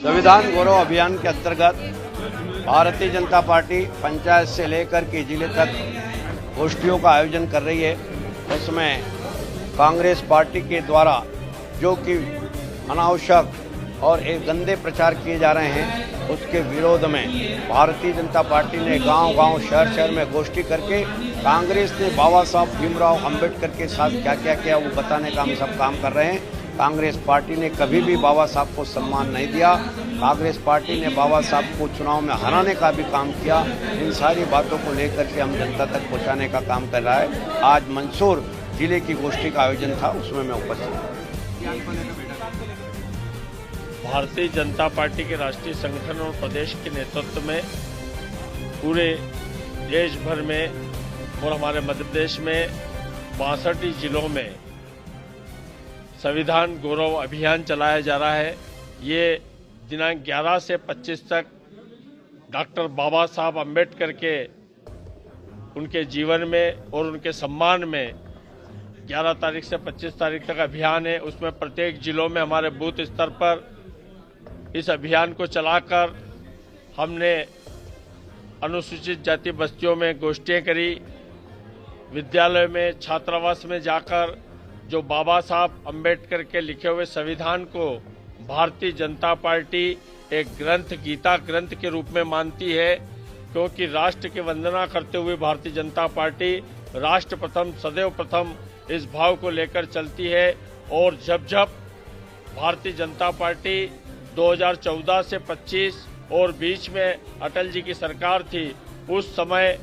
संविधान गौरव अभियान के अंतर्गत भारतीय जनता पार्टी पंचायत से लेकर के जिले तक गोष्ठियों का आयोजन कर रही है। उसमें कांग्रेस पार्टी के द्वारा जो कि अनावश्यक और एक गंदे प्रचार किए जा रहे हैं, उसके विरोध में भारतीय जनता पार्टी ने गांव-गांव, शहर-शहर में गोष्ठी करके कांग्रेस ने बाबा साहब भीमराव अंबेडकर के साथ क्या क्या किया वो बताने का हम सब काम कर रहे हैं। कांग्रेस पार्टी ने कभी भी बाबा साहब को सम्मान नहीं दिया। कांग्रेस पार्टी ने बाबा साहब को चुनाव में हराने का भी काम किया। इन सारी बातों को लेकर के हम जनता तक पहुंचाने का काम कर रहा है। आज मंदसौर जिले की गोष्ठी का आयोजन था, उसमें मैं उपस्थित हूँ। भारतीय जनता पार्टी के राष्ट्रीय संगठन और प्रदेश के नेतृत्व में पूरे देश भर में और हमारे मध्य प्रदेश में 62 जिलों में संविधान गौरव अभियान चलाया जा रहा है। ये दिनांक 11 से 25 तक डॉक्टर बाबा साहब अंबेडकर के उनके जीवन में और उनके सम्मान में 11 तारीख से 25 तारीख तक अभियान है। उसमें प्रत्येक जिलों में हमारे बूथ स्तर पर इस अभियान को चलाकर हमने अनुसूचित जाति बस्तियों में गोष्ठियां करी। विद्यालय में, छात्रावास में जाकर जो बाबा साहब अंबेडकर के लिखे हुए संविधान को भारतीय जनता पार्टी एक ग्रंथ, गीता ग्रंथ के रूप में मानती है, क्योंकि राष्ट्र की वंदना करते हुए भारतीय जनता पार्टी राष्ट्र प्रथम, सदैव प्रथम इस भाव को लेकर चलती है। और जब जब भारतीय जनता पार्टी 2014 से 25 और बीच में अटल जी की सरकार थी, उस समय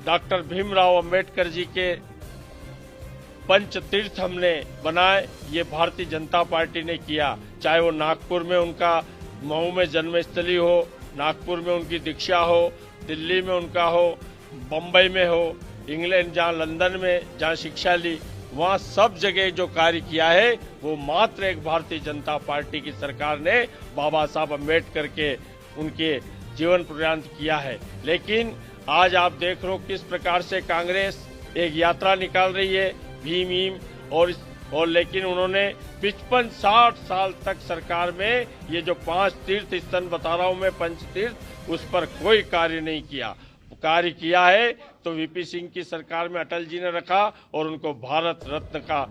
डॉक्टर भीमराव अंबेडकर जी के पंच तीर्थ हमने बनाए। ये भारतीय जनता पार्टी ने किया, चाहे वो नागपुर में उनका मऊ में जन्मस्थली हो, नागपुर में उनकी दीक्षा हो, दिल्ली में उनका हो, बम्बई में हो, इंग्लैंड जहाँ लंदन में जहाँ शिक्षा ली, वहाँ सब जगह जो कार्य किया है वो मात्र एक भारतीय जनता पार्टी की सरकार ने बाबा साहब अंबेडकर के उनके जीवन पर्यंत किया है। लेकिन आज आप देख रहे हो किस प्रकार से कांग्रेस एक यात्रा निकाल रही है भीम और लेकिन उन्होंने 55-60 साल तक सरकार में ये जो 5 तीर्थ स्थल बता रहा हूं मैं, पंच तीर्थ, उस पर कोई कार्य नहीं किया। कार्य किया है तो वीपी सिंह की सरकार में अटल जी ने रखा और उनको भारत रत्न का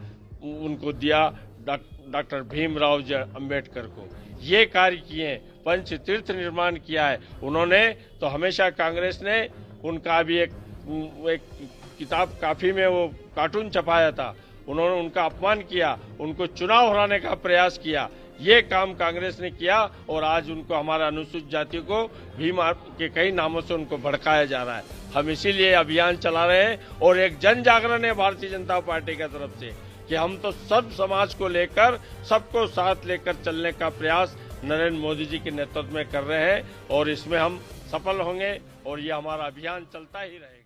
उनको दिया, डॉक्टर भीमराव अंबेडकर को। ये कार्य किए हैं, पंच तीर्थ निर्माण किया है उन्होंने। तो हमेशा कांग्रेस ने उनका भी एक किताब काफी में वो कार्टून छपाया था, उन्होंने उनका अपमान किया, उनको चुनाव हराने का प्रयास किया। ये काम कांग्रेस ने किया और आज उनको, हमारा अनुसूचित जाति को भीम के कई नामों से उनको भड़काया जा रहा है। हम इसीलिए अभियान चला रहे हैं और एक जन जागरण है भारतीय जनता पार्टी की तरफ से कि हम तो सब समाज को लेकर, सबको साथ लेकर चलने का प्रयास नरेंद्र मोदी जी के नेतृत्व में कर रहे हैं और इसमें हम सफल होंगे और ये हमारा अभियान चलता ही रहेगा।